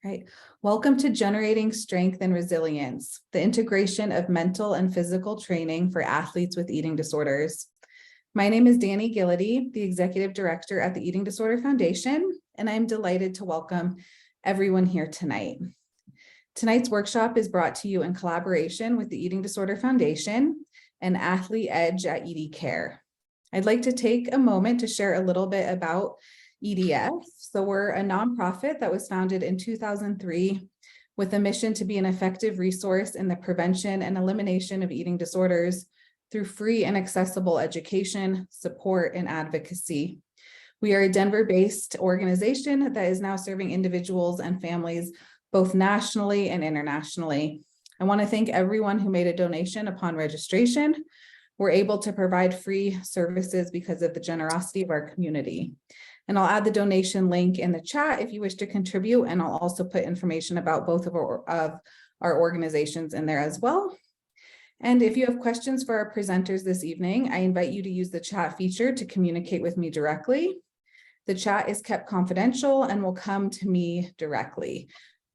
Right. Welcome to Generating Strength and Resilience, the integration of mental and physical training for athletes with eating disorders. My name is Danny Gillity, the Executive Director at the Eating Disorder Foundation, and I'm delighted to welcome everyone here tonight. Tonight's workshop is brought to you in collaboration with the Eating Disorder Foundation and Athlete Edge at EDCare. I'd like to take a moment to share a little bit about EDF. So we're a nonprofit that was founded in 2003 with a mission to be an effective resource in the prevention and elimination of eating disorders through free and accessible education, support, and advocacy. We are a Denver-based organization that is now serving individuals and families both nationally and internationally. I want to thank everyone who made a donation upon registration. We're able to provide free services because of the generosity of our community. And I'll add the donation link in the chat if you wish to contribute, and I'll also put information about both of our organizations in there as well. And if you have questions for our presenters this evening, I invite you to use the chat feature to communicate with me directly. The chat is kept confidential and will come to me directly.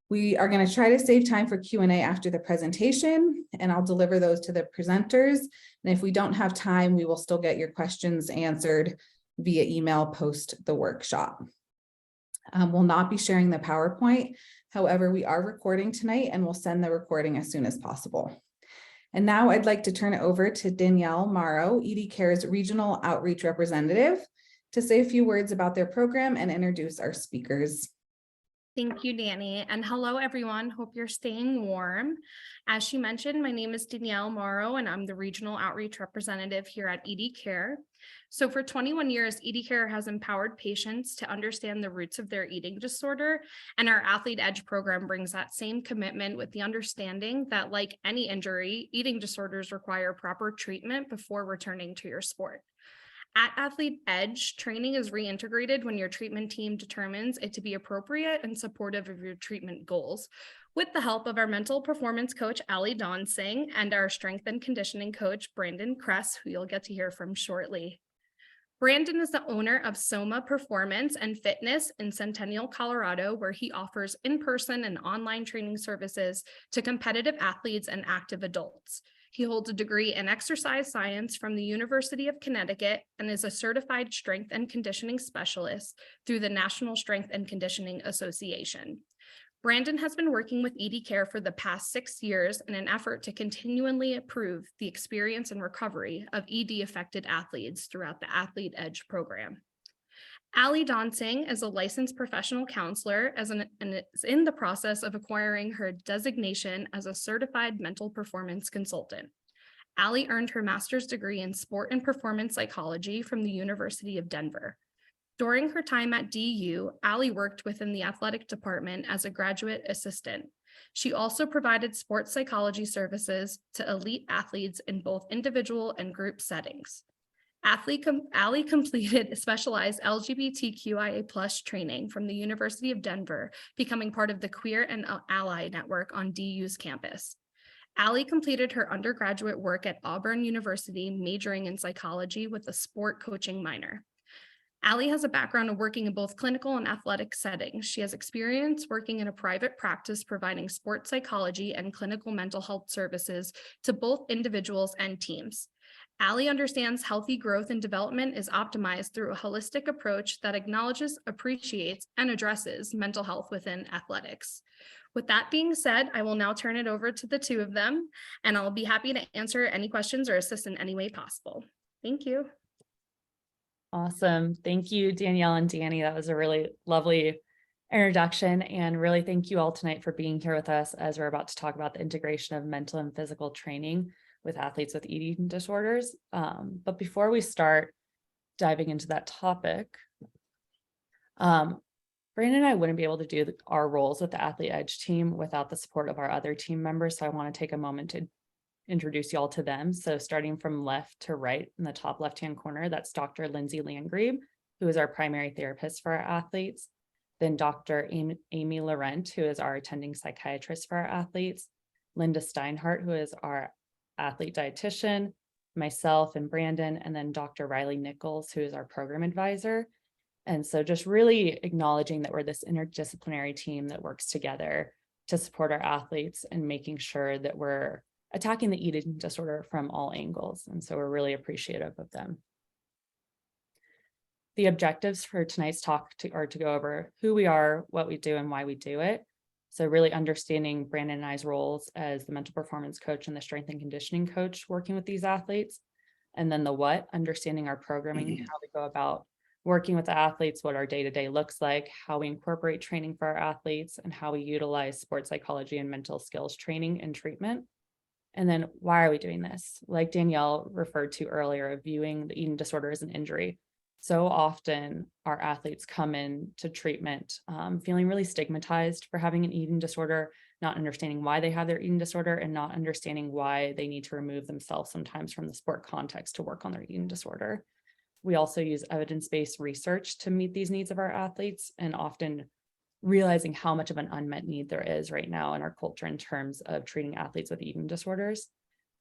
We are going to try to save time for Q&A after the presentation, and I'll deliver those to the presenters. And if we don't have time, we will still get your questions answered via email post the workshop. We'll not be sharing the PowerPoint. However, we are recording tonight and we'll send the recording as soon as possible. And now I'd like to turn it over to Danielle Morrow, EDCare's Regional Outreach Representative, to say a few words about their program and introduce our speakers. Thank you, Danny, and hello, everyone. Hope you're staying warm. As she mentioned, my name is Danielle Morrow, and I'm the Regional Outreach Representative here at EDCare. So for 21 years, EDCare has empowered patients to understand the roots of their eating disorder, and our Athlete Edge program brings that same commitment with the understanding that, like any injury, eating disorders require proper treatment before returning to your sport. At Athlete Edge, training is reintegrated when your treatment team determines it to be appropriate and supportive of your treatment goals. With the help of our mental performance coach, Allie Donsing, and our strength and conditioning coach, Brandon Kress, who you'll get to hear from shortly. Brandon is the owner of Soma Performance and Fitness in Centennial, Colorado, where he offers in-person and online training services to competitive athletes and active adults. He holds a degree in exercise science from the University of Connecticut and is a certified strength and conditioning specialist through the National Strength and Conditioning Association. Brandon has been working with EDCare for the past 6 years in an effort to continually improve the experience and recovery of ED-affected athletes throughout the Athlete Edge program. Allie Donsing is a licensed professional counselor and is in the process of acquiring her designation as a certified mental performance consultant. Allie earned her master's degree in sport and performance psychology from the University of Denver. During her time at DU, Allie worked within the athletic department as a graduate assistant. She also provided sports psychology services to elite athletes in both individual and group settings. Allie completed specialized LGBTQIA+ training from the University of Denver, becoming part of the Queer and Ally Network on DU's campus. Allie completed her undergraduate work at Auburn University, majoring in psychology with a sport coaching minor. Allie has a background of working in both clinical and athletic settings. She has experience working in a private practice providing sports psychology and clinical mental health services to both individuals and teams. Allie understands healthy growth and development is optimized through a holistic approach that acknowledges, appreciates, and addresses mental health within athletics. With that being said, I will now turn it over to the two of them, and I'll be happy to answer any questions or assist in any way possible. Thank you. Awesome. Thank you, Danielle and Danny. That was a really lovely introduction, and really thank you all tonight for being here with us as we're about to talk about the integration of mental and physical training with athletes with eating disorders. But before we start diving into that topic, Brandon and I wouldn't be able to do our roles with the Athlete Edge team without the support of our other team members. So I want to take a moment to introduce you all to them. So starting from left to right in the top left-hand corner, that's Dr. Lindsay Landgrebe, who is our primary therapist for our athletes. Then Dr. Amy Laurent, who is our attending psychiatrist for our athletes. Linda Steinhardt, who is our athlete dietitian, myself and Brandon, and then Dr. Riley Nichols, who is our program advisor. And so just really acknowledging that we're this interdisciplinary team that works together to support our athletes and making sure that we're attacking the eating disorder from all angles. And so we're really appreciative of them. The objectives for tonight's talk are to go over who we are, what we do, and why we do it. So really understanding Brandon and I's roles as the mental performance coach and the strength and conditioning coach working with these athletes. And then the what, understanding our programming, how we go about working with the athletes, what our day-to-day looks like, how we incorporate training for our athletes, and how we utilize sports psychology and mental skills training and treatment. And then why are we doing this? Like Danielle referred to earlier, viewing the eating disorder as an injury. So often our athletes come in to treatment feeling really stigmatized for having an eating disorder, not understanding why they have their eating disorder and not understanding why they need to remove themselves sometimes from the sport context to work on their eating disorder. We also use evidence-based research to meet these needs of our athletes, and often realizing how much of an unmet need there is right now in our culture in terms of treating athletes with eating disorders,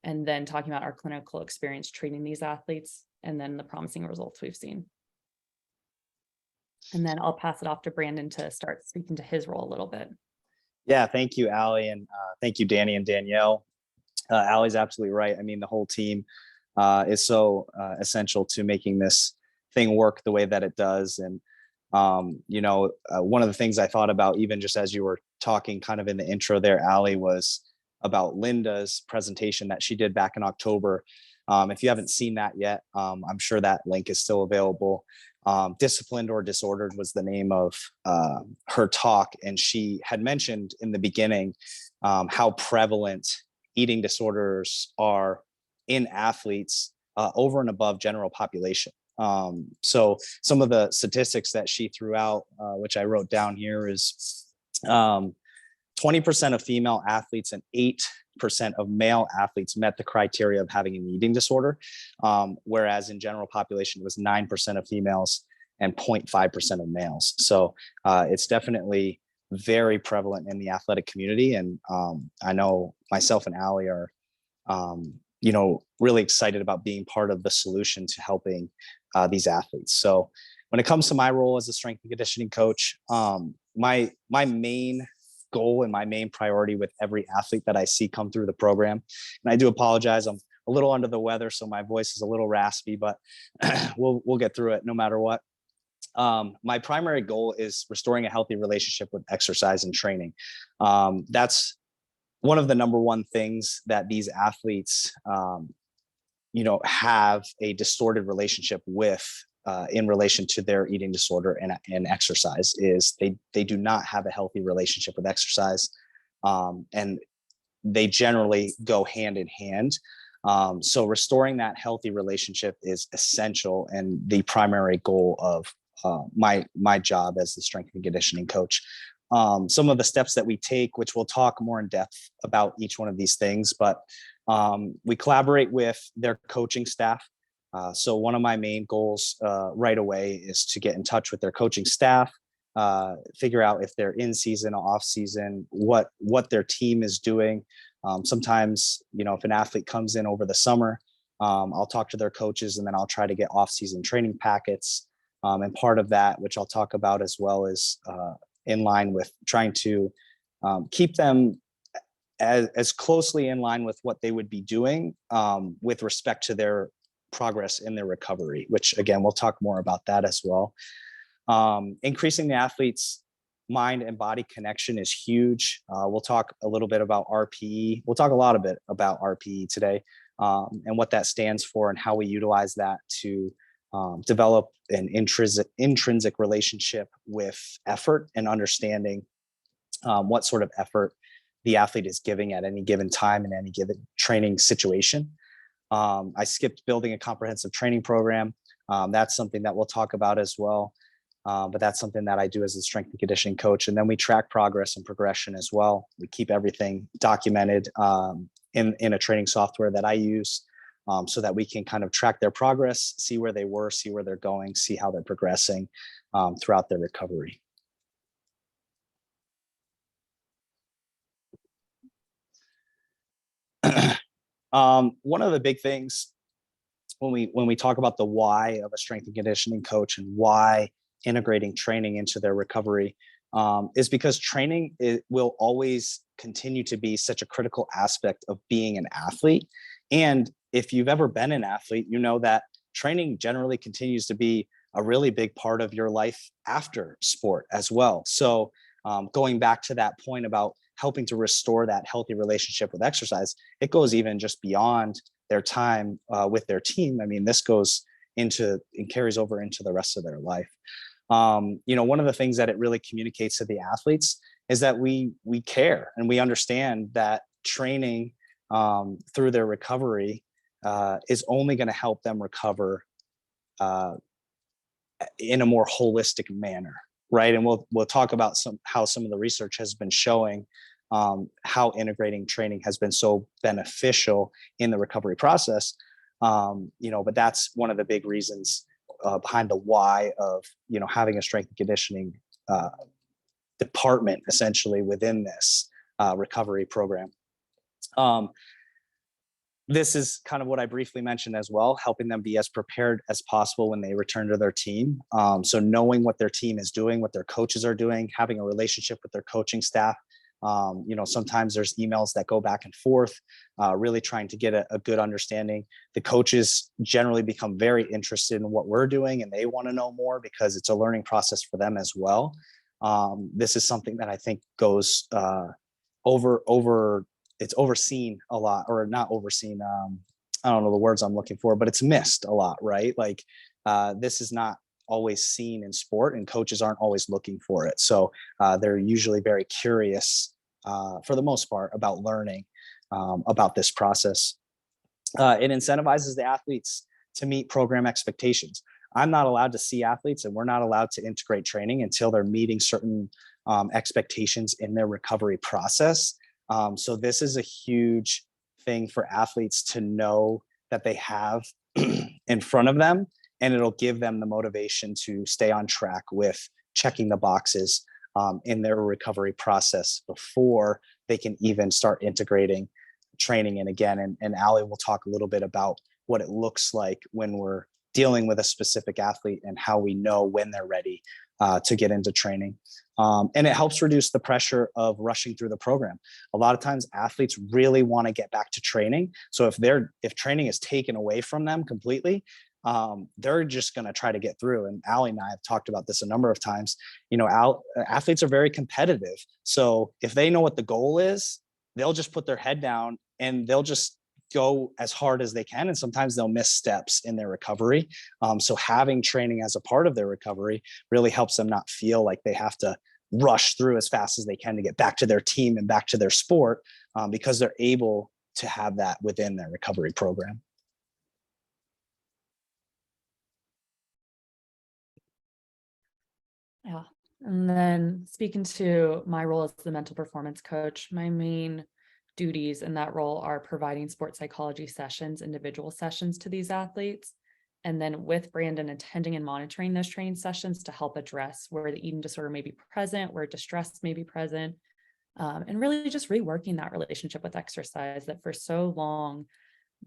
and then talking about our clinical experience treating these athletes and then the promising results we've seen. And then I'll pass it off to Brandon to start speaking to his role a little bit. Yeah, thank you, Allie, and thank you, Danny and Danielle. Allie's absolutely right. I mean, the whole team is so essential to making this thing work the way that it does. And, one of the things I thought about, even just as you were talking kind of in the intro there, Allie, was about Linda's presentation that she did back in October. If you haven't seen that yet, I'm sure that link is still available. Disciplined or Disordered was the name of her talk. And she had mentioned in the beginning how prevalent eating disorders are in athletes over and above general population. So some of the statistics that she threw out, which I wrote down here, is 20% of female athletes and 8% of male athletes met the criteria of having an eating disorder, whereas in general population, it was 9% of females and 0.5% of males. So it's definitely very prevalent in the athletic community. And I know myself and Allie are, really excited about being part of the solution to helping these athletes. So when it comes to my role as a strength and conditioning coach, my main goal and my main priority with every athlete that I see come through the program, and I do apologize, I'm a little under the weather, so my voice is a little raspy, but we'll get through it no matter what. My primary goal is restoring a healthy relationship with exercise and training. That's one of the number one things that these athletes, have a distorted relationship with in relation to their eating disorder and exercise, is they do not have a healthy relationship with exercise, and they generally go hand in hand. So restoring that healthy relationship is essential and the primary goal of my job as the strength and conditioning coach. Some of the steps that we take, which we'll talk more in depth about each one of these things, but we collaborate with their coaching staff. So one of my main goals right away is to get in touch with their coaching staff, figure out if they're in season or off season, what their team is doing. Sometimes, if an athlete comes in over the summer, I'll talk to their coaches and then I'll try to get off-season training packets. And part of that, which I'll talk about as well, is in line with trying to keep them as closely in line with what they would be doing with respect to their progress in their recovery, which again, we'll talk more about that as well. Increasing the athlete's mind and body connection is huge. We'll talk a little bit about RPE. We'll talk a lot of bit about RPE today and what that stands for and how we utilize that to develop an intrinsic relationship with effort and understanding what sort of effort the athlete is giving at any given time in any given training situation. I skipped building a comprehensive training program. That's something that we'll talk about as well. But that's something that I do as a strength and conditioning coach. And then we track progress and progression as well. We keep everything documented in a training software that I use so that we can kind of track their progress, see where they were, see where they're going, see how they're progressing throughout their recovery. One of the big things when we talk about the why of a strength and conditioning coach and why integrating training into their recovery is because training will always continue to be such a critical aspect of being an athlete. And if you've ever been an athlete, you know that training generally continues to be a really big part of your life after sport as well. So going back to that point about helping to restore that healthy relationship with exercise, it goes even just beyond their time with their team. I mean, this goes into and carries over into the rest of their life. One of the things that it really communicates to the athletes is that we care and we understand that training through their recovery is only going to help them recover in a more holistic manner, right? And we'll talk about how some of the research has been showing how integrating training has been so beneficial in the recovery process. But that's one of the big reasons behind the why of having a strength and conditioning department essentially within this recovery program. This is kind of what I briefly mentioned as well, helping them be as prepared as possible when they return to their team. So knowing what their team is doing, what their coaches are doing, having a relationship with their coaching staff. Sometimes there's emails that go back and forth, really trying to get a good understanding. The coaches generally become very interested in what we're doing and they want to know more because it's a learning process for them as well. This is something that I think goes it's overseen a lot, or not overseen. I don't know the words I'm looking for, but it's missed a lot, right? Like this is not always seen in sport and coaches aren't always looking for it. So they're usually very curious for the most part about learning about this process. It incentivizes the athletes to meet program expectations. I'm not allowed to see athletes and we're not allowed to integrate training until they're meeting certain expectations in their recovery process. So this is a huge thing for athletes to know that they have in front of them, and it'll give them the motivation to stay on track with checking the boxes in their recovery process before they can even start integrating training in again. And Allie will talk a little bit about what it looks like when we're dealing with a specific athlete and how we know when they're ready to get into training. And it helps reduce the pressure of rushing through the program. A lot of times athletes really want to get back to training. So if training is taken away from them completely, they're just going to try to get through. And Allie and I have talked about this a number of times. Athletes are very competitive. So if they know what the goal is, they'll just put their head down and they'll just go as hard as they can. And sometimes they'll miss steps in their recovery. So having training as a part of their recovery really helps them not feel like they have to rush through as fast as they can to get back to their team and back to their sport, because they're able to have that within their recovery program. Yeah. And then speaking to my role as the mental performance coach, my main duties in that role are providing sports psychology sessions, individual sessions to these athletes. And then with Brandon, attending and monitoring those training sessions to help address where the eating disorder may be present, where distress may be present, and really just reworking that relationship with exercise that for so long,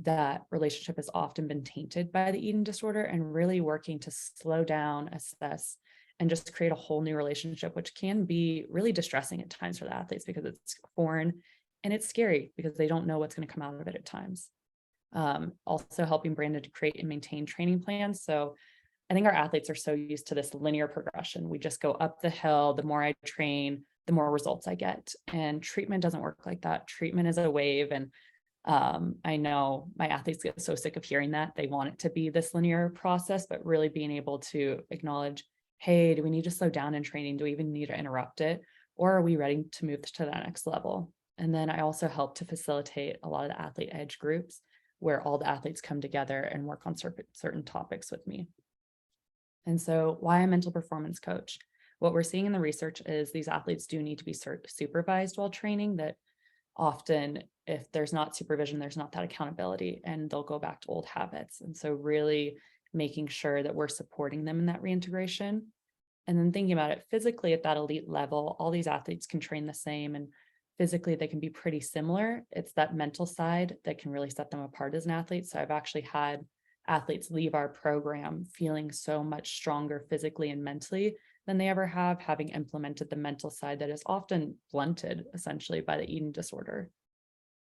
that relationship has often been tainted by the eating disorder, and really working to slow down, assess, and just create a whole new relationship, which can be really distressing at times for the athletes because it's foreign and it's scary because they don't know what's going to come out of it at times. Also helping Brandon to create and maintain training plans. So I think our athletes are so used to this linear progression. We just go up the hill. The more I train, the more results I get. And treatment doesn't work like that. Treatment is a wave. And I know my athletes get so sick of hearing that. They want it to be this linear process, but really being able to acknowledge, hey, do we need to slow down in training? Do we even need to interrupt it? Or are we ready to move to that next level? And then I also help to facilitate a lot of the Athlete Edge groups where all the athletes come together and work on certain topics with me. And so why a mental performance coach? What we're seeing in the research is these athletes do need to be supervised while training, that often if there's not supervision, there's not that accountability and they'll go back to old habits. And so really making sure that we're supporting them in that reintegration. And then thinking about it physically at that elite level, all these athletes can train the same and physically they can be pretty similar. It's that mental side that can really set them apart as an athlete. So I've actually had athletes leave our program feeling so much stronger physically and mentally than they ever have, having implemented the mental side that is often blunted essentially by the eating disorder.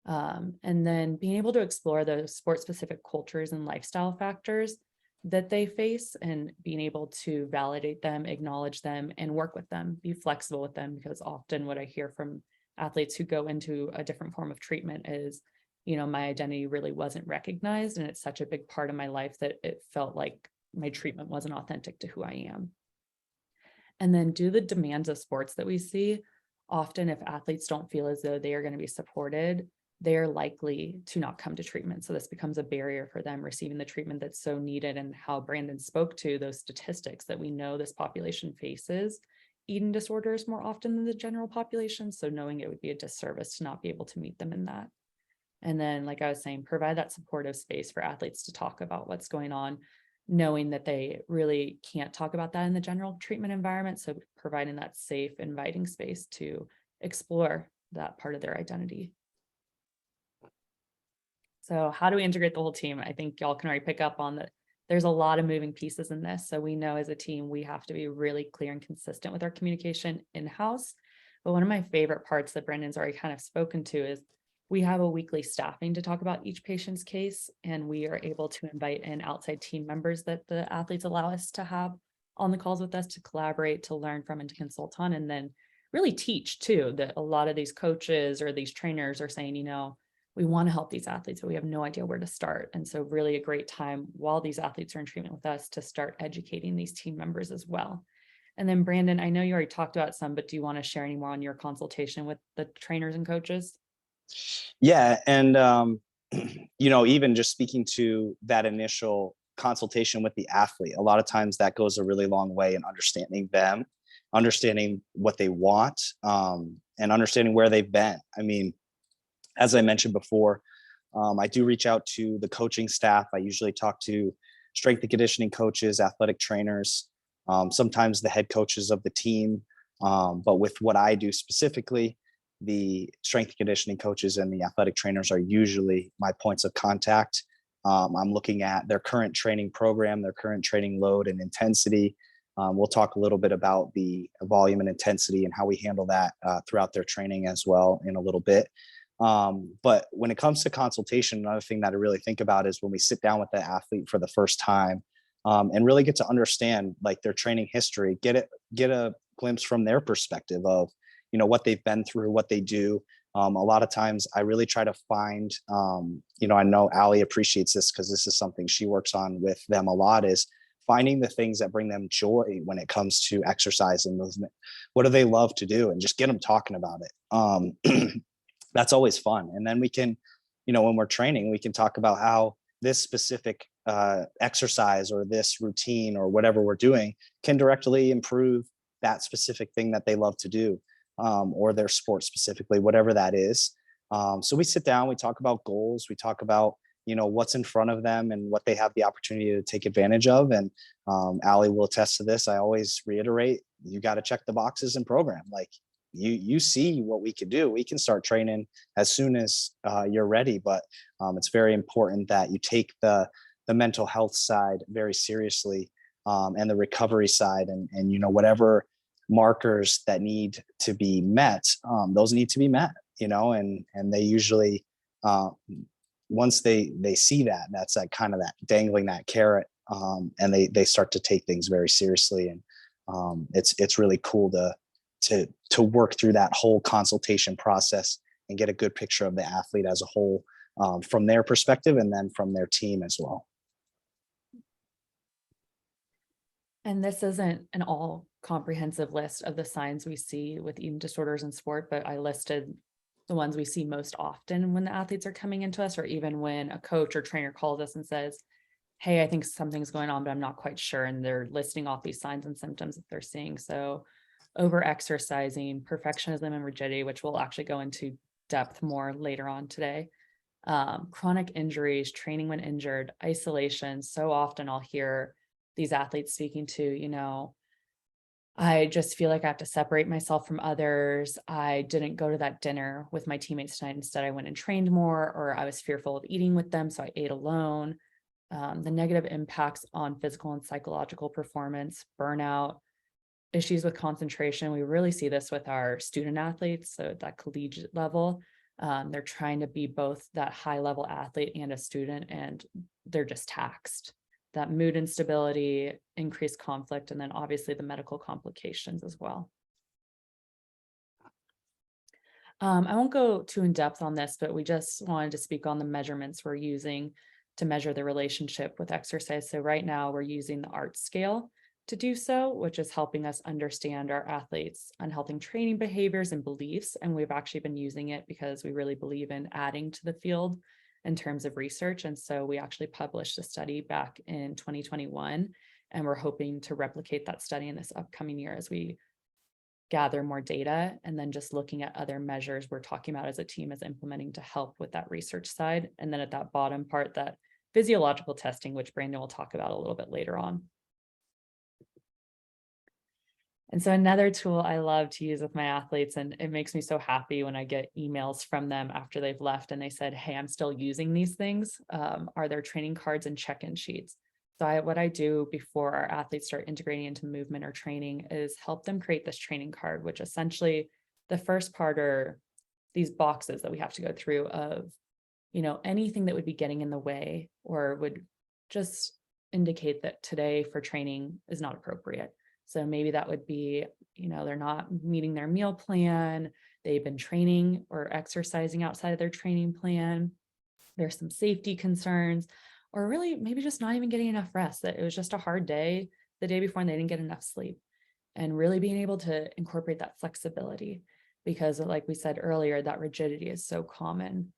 And then being able to explore those sport-specific cultures and lifestyle factors that they face, and being able to validate them, acknowledge them, and work with them, be flexible with them, because often what I hear from athletes who go into a different form of treatment is, my identity really wasn't recognized, and it's such a big part of my life that it felt like my treatment wasn't authentic to who I am. And then due to the demands of sports that we see, often if athletes don't feel as though they are going to be supported, they are likely to not come to treatment. So this becomes a barrier for them receiving the treatment that's so needed. And how Brandon spoke to those statistics that we know this population faces eating disorders more often than the general population. So knowing it would be a disservice to not be able to meet them in that. And then, like I was saying, provide that supportive space for athletes to talk about what's going on, knowing that they really can't talk about that in the general treatment environment. So providing that safe, inviting space to explore that part of their identity. So how do we integrate the whole team? I think y'all can already pick up on that. There's a lot of moving pieces in this. So we know as a team, we have to be really clear and consistent with our communication in-house. But one of my favorite parts that Brendan's already kind of spoken to is we have a weekly staffing to talk about each patient's case, and we are able to invite in outside team members that the athletes allow us to have on the calls with us to collaborate, to learn from, and to consult on, and then really teach too, that a lot of these coaches or these trainers are saying, we want to help these athletes, but we have no idea where to start. And so really a great time while these athletes are in treatment with us to start educating these team members as well. And then Brandon, I know you already talked about some, but do you want to share any more on your consultation with the trainers and coaches? Yeah. And, even just speaking to that initial consultation with the athlete, a lot of times that goes a really long way in understanding them, understanding what they want, and understanding where they've been. I mean, as I mentioned before, I do reach out to the coaching staff. I usually talk to strength and conditioning coaches, athletic trainers, sometimes the head coaches of the team. But with what I do specifically, the strength and conditioning coaches and the athletic trainers are usually my points of contact. I'm looking at their current training program, their current training load and intensity. We'll talk a little bit about the volume and intensity and how we handle that throughout their training as well in a little bit. But when it comes to consultation, another thing that I really think about is when we sit down with the athlete for the first time, and really get to understand like their training history, get a glimpse from their perspective of, what they've been through, what they do. A lot of times I really try to find, I know Allie appreciates this because this is something she works on with them a lot, is finding the things that bring them joy when it comes to exercise and movement. What do they love to do? And just get them talking about it. That's always fun. And then we can, when we're training, we can talk about how this specific exercise or this routine or whatever we're doing can directly improve that specific thing that they love to do, or their sport specifically, whatever that is. So we sit down, we talk about goals, we talk about, what's in front of them and what they have the opportunity to take advantage of. And Allie will attest to this. I always reiterate, you got to check the boxes and program. Like, you see what we can do. We can start training as soon as you're ready, but it's very important that you take the mental health side very seriously, and the recovery side, and whatever markers that need to be met, those need to be met, and they usually, once they see that, that's like kind of that dangling that carrot, and they start to take things very seriously. And it's really cool to work through that whole consultation process and get a good picture of the athlete as a whole, from their perspective and then from their team as well. And this isn't an all comprehensive list of the signs we see with eating disorders in sport, but I listed the ones we see most often when the athletes are coming into us, or even when a coach or trainer calls us and says, hey, I think something's going on, but I'm not quite sure. And they're listing off these signs and symptoms that they're seeing. So over-exercising, perfectionism and rigidity, which we'll actually go into depth more later on today. Chronic injuries, training when injured, isolation. So often I'll hear these athletes speaking to, I just feel like I have to separate myself from others. I didn't go to that dinner with my teammates tonight. Instead, I went and trained more, or I was fearful of eating with them, so I ate alone. the negative impacts on physical and psychological performance, burnout, issues with concentration. We really see this with our student athletes. So at that collegiate level, they're trying to be both that high level athlete and a student, and they're just taxed. That mood instability, increased conflict, and then obviously the medical complications as well. I won't go too in depth on this, but we just wanted to speak on the measurements we're using to measure the relationship with exercise. So right now we're using the ART scale to do so, which is helping us understand our athletes' unhealthy training behaviors and beliefs. And we've actually been using it because we really believe in adding to the field in terms of research. And so we actually published a study back in 2021, and we're hoping to replicate that study in this upcoming year as we gather more data, and then just looking at other measures we're talking about as a team as implementing to help with that research side. And then at that bottom part, that physiological testing, which Brandon will talk about a little bit later on. And so another tool I love to use with my athletes, and it makes me so happy when I get emails from them after they've left and they said, hey, I'm still using these things, are their training cards and check-in sheets. So what I do before our athletes start integrating into movement or training is help them create this training card, which essentially the first part are these boxes that we have to go through of, anything that would be getting in the way or would just indicate that today for training is not appropriate. So maybe that would be, they're not meeting their meal plan, they've been training or exercising outside of their training plan, there's some safety concerns, or really maybe just not even getting enough rest, that it was just a hard day the day before and they didn't get enough sleep. And really being able to incorporate that flexibility, because like we said earlier, that rigidity is so common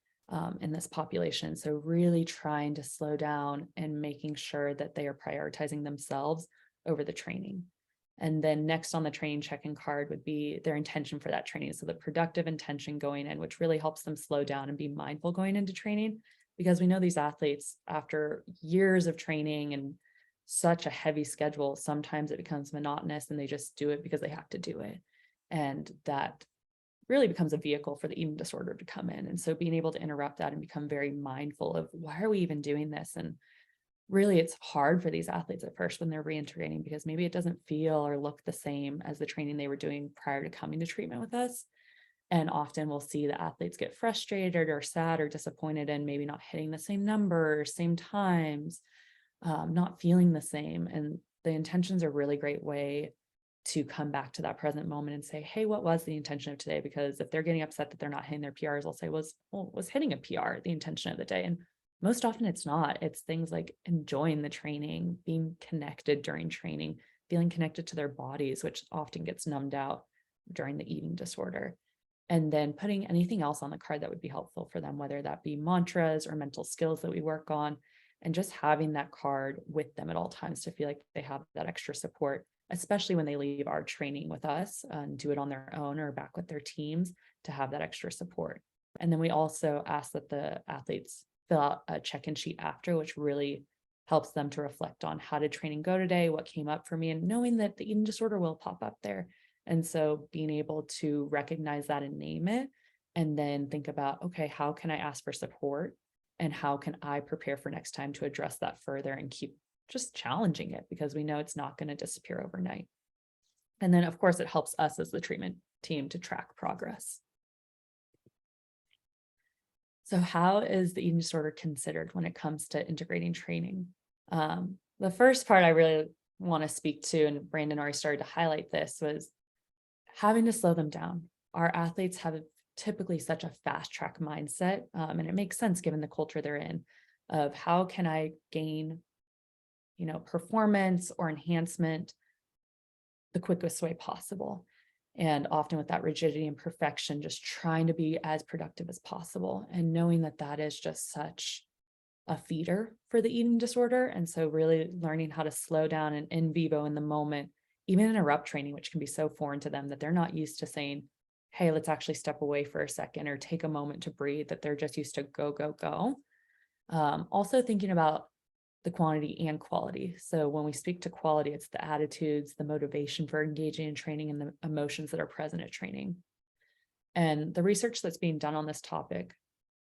in this population. So really trying to slow down and making sure that they are prioritizing themselves over the training. And then next on the training check-in card would be their intention for that training. So the productive intention going in, which really helps them slow down and be mindful going into training, because we know these athletes, after years of training and such a heavy schedule, sometimes it becomes monotonous and they just do it because they have to do it. And that really becomes a vehicle for the eating disorder to come in. And so being able to interrupt that and become very mindful of why are we even doing this? And really it's hard for these athletes at first when they're reintegrating, because maybe it doesn't feel or look the same as the training they were doing prior to coming to treatment with us. And often we'll see the athletes get frustrated or sad or disappointed and maybe not hitting the same numbers, same times, not feeling the same. And the intentions are a really great way to come back to that present moment and say, hey, what was the intention of today? Because if they're getting upset that they're not hitting their PRs, I'll say, was hitting a PR the intention of the day? And most often it's not. It's things like enjoying the training, being connected during training, feeling connected to their bodies, which often gets numbed out during the eating disorder. And then putting anything else on the card that would be helpful for them, whether that be mantras or mental skills that we work on, and just having that card with them at all times to feel like they have that extra support, especially when they leave our training with us and do it on their own or back with their teams, to have that extra support. And then we also ask that the athletes fill out a check-in sheet after, which really helps them to reflect on how did training go today, what came up for me, and knowing that the eating disorder will pop up there. And so being able to recognize that and name it, and then think about, okay, how can I ask for support? And how can I prepare for next time to address that further and keep just challenging it, because we know it's not going to disappear overnight. And then, of course, it helps us as the treatment team to track progress. So how is the eating disorder considered when it comes to integrating training? The first part I really want to speak to, and Brandon already started to highlight this, was having to slow them down. Our athletes have typically such a fast track mindset, and it makes sense given the culture they're in, of how can I gain, performance or enhancement the quickest way possible. And often with that rigidity and perfection, just trying to be as productive as possible, and knowing that that is just such a feeder for the eating disorder. And so really learning how to slow down and in vivo in the moment, even interrupt training, which can be so foreign to them that they're not used to saying, hey, let's actually step away for a second or take a moment to breathe, that they're just used to go, go, go. Also thinking about the quantity and quality. So when we speak to quality, it's the attitudes, the motivation for engaging in training, and the emotions that are present at training. And the research that's being done on this topic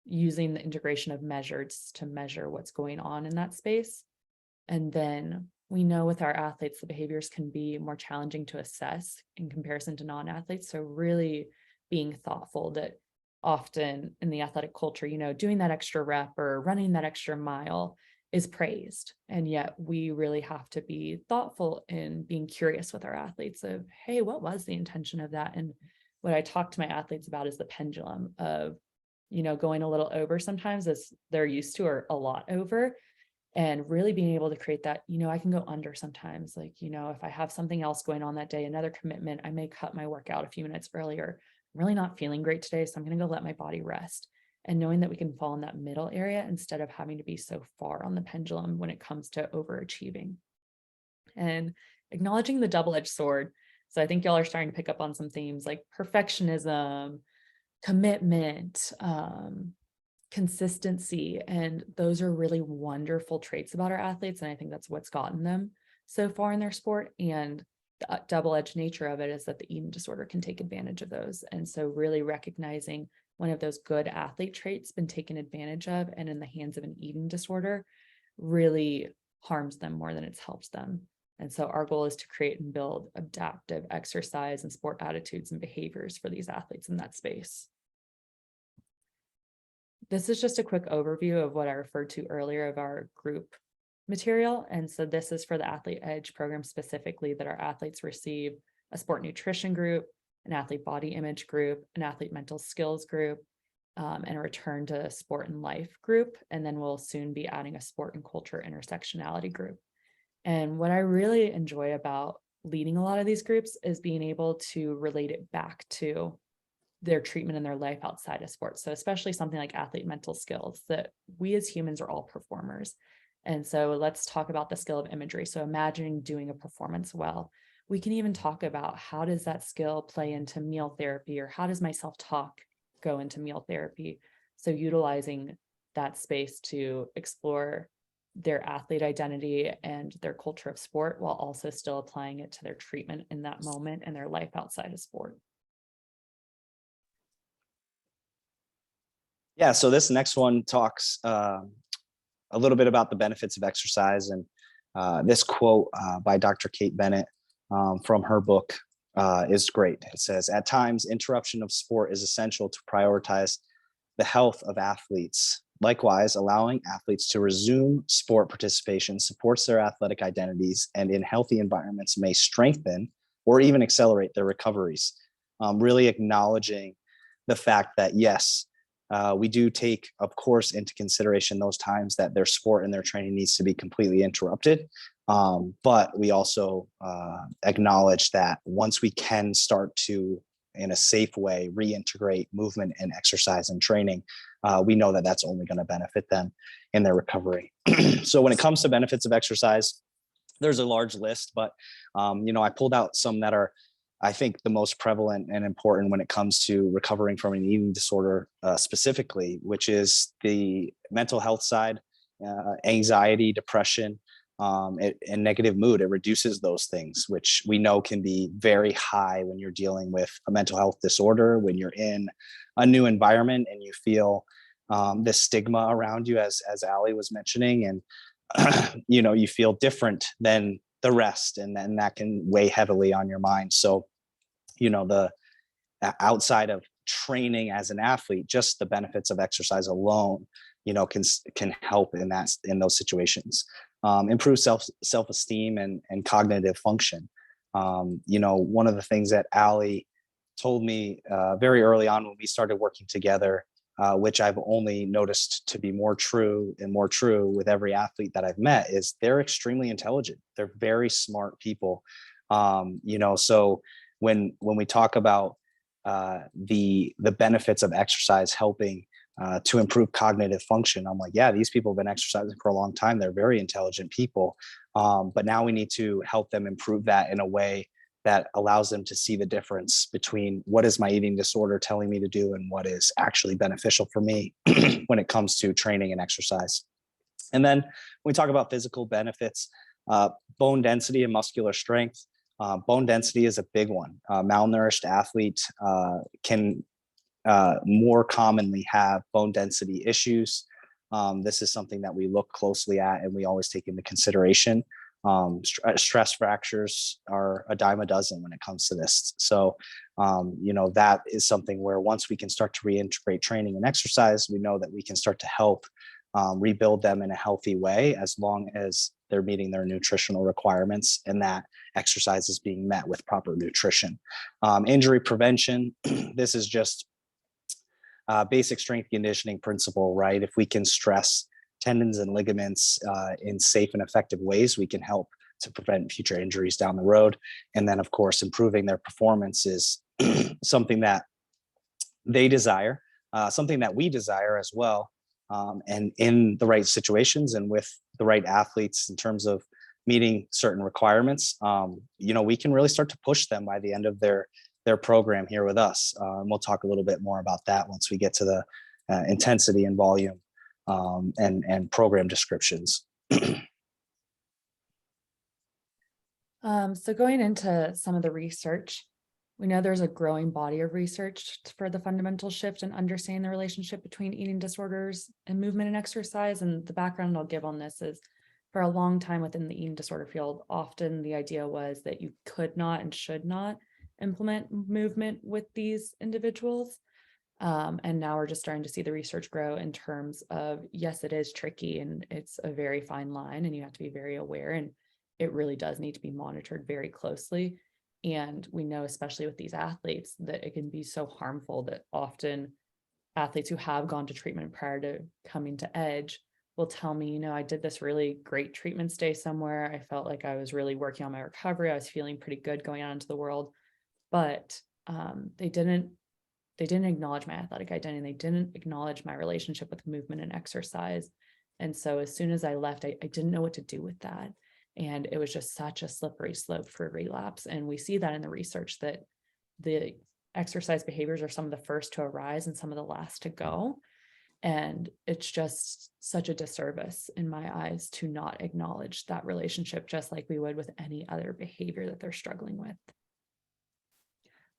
using the integration of measures to measure what's going on in that space. And then we know with our athletes, the behaviors can be more challenging to assess in comparison to non-athletes. So really being thoughtful that often in the athletic culture, doing that extra rep or running that extra mile is praised. And yet we really have to be thoughtful in being curious with our athletes of, hey, what was the intention of that? And what I talk to my athletes about is the pendulum of, going a little over sometimes as they're used to, or a lot over, and really being able to create that, I can go under sometimes, like, if I have something else going on that day, another commitment, I may cut my workout a few minutes earlier. I'm really not feeling great today, so I'm going to go let my body rest. And knowing that we can fall in that middle area instead of having to be so far on the pendulum when it comes to overachieving. And acknowledging the double-edged sword. So I think y'all are starting to pick up on some themes like perfectionism, commitment, consistency. And those are really wonderful traits about our athletes. And I think that's what's gotten them so far in their sport. And the double-edged nature of it is that the eating disorder can take advantage of those. And so really recognizing one of those good athlete traits been taken advantage of and in the hands of an eating disorder really harms them more than it's helped them. And so our goal is to create and build adaptive exercise and sport attitudes and behaviors for these athletes in that space. This is just a quick overview of what I referred to earlier of our group material. And so this is for the Athlete Edge program specifically, that our athletes receive a sport nutrition group, an athlete body image group, an athlete mental skills group, and a return to sport and life group. And then we'll soon be adding a sport and culture intersectionality group. And what I really enjoy about leading a lot of these groups is being able to relate it back to their treatment in their life outside of sports. So especially something like athlete mental skills, that we as humans are all performers. And so let's talk about the skill of imagery. So imagining doing a performance well. We can even talk about how does that skill play into meal therapy, or how does my self-talk go into meal therapy? So utilizing that space to explore their athlete identity and their culture of sport while also still applying it to their treatment in that moment and their life outside of sport. Yeah, so this next one talks a little bit about the benefits of exercise, and this quote by Dr. Kate Bennett from her book is great. It says, "At times, interruption of sport is essential to prioritize the health of athletes. Likewise, allowing athletes to resume sport participation supports their athletic identities, and in healthy environments may strengthen or even accelerate their recoveries." Really acknowledging the fact that, yes, we do take, of course, into consideration those times that their sport and their training needs to be completely interrupted. But we also acknowledge that once we can start to, in a safe way, reintegrate movement and exercise and training, we know that that's only going to benefit them in their recovery. So when it comes to benefits of exercise, there's a large list, but I pulled out some that are, I think, the most prevalent and important when it comes to recovering from an eating disorder specifically, which is the mental health side, anxiety, depression, and negative mood. It reduces those things, which we know can be very high when you're dealing with a mental health disorder, when you're in a new environment and you feel this stigma around you, as Allie was mentioning, and you feel different than the rest, and then that can weigh heavily on your mind. So, the outside of training as an athlete, just the benefits of exercise alone, can help in those situations. Improve self-esteem and cognitive function. One of the things that Allie told me very early on when we started working together, which I've only noticed to be more true and more true with every athlete that I've met, is they're extremely intelligent. They're very smart people. So when we talk about the benefits of exercise helping to improve cognitive function, I'm like, yeah, these people have been exercising for a long time. They're very intelligent people. But now we need to help them improve that in a way that allows them to see the difference between what is my eating disorder telling me to do and what is actually beneficial for me when it comes to training and exercise. And then when we talk about physical benefits, bone density and muscular strength. Bone density is a big one. Malnourished athlete can more commonly have bone density issues. This is something that we look closely at and we always take into consideration. Stress fractures are a dime a dozen when it comes to this. So, that is something where once we can start to reintegrate training and exercise, we know that we can start to help rebuild them in a healthy way, as long as they're meeting their nutritional requirements and that exercise is being met with proper nutrition. Injury prevention, this is just basic strength conditioning principle, right? If we can stress tendons and ligaments in safe and effective ways, we can help to prevent future injuries down the road. And then, of course, improving their performance is something that they desire, something that we desire as well. And in the right situations and with the right athletes in terms of meeting certain requirements, we can really start to push them by the end of their program here with us. And we'll talk a little bit more about that once we get to the intensity and volume and program descriptions. So going into some of the research, we know there's a growing body of research for the fundamental shift and understanding the relationship between eating disorders and movement and exercise. And the background I'll give on this is, for a long time within the eating disorder field, often the idea was that you could not and should not implement movement with these individuals. And now we're just starting to see the research grow in terms of, yes, it is tricky and it's a very fine line and you have to be very aware, and it really does need to be monitored very closely. And we know, especially with these athletes, that it can be so harmful that often athletes who have gone to treatment prior to coming to Edge will tell me, I did this really great treatment stay somewhere. I felt like I was really working on my recovery. I was feeling pretty good going out into the world, but they didn't acknowledge my athletic identity. They didn't acknowledge my relationship with movement and exercise. And so as soon as I left, I didn't know what to do with that. And it was just such a slippery slope for relapse. And we see that in the research, that the exercise behaviors are some of the first to arise and some of the last to go. And it's just such a disservice in my eyes to not acknowledge that relationship, just like we would with any other behavior that they're struggling with.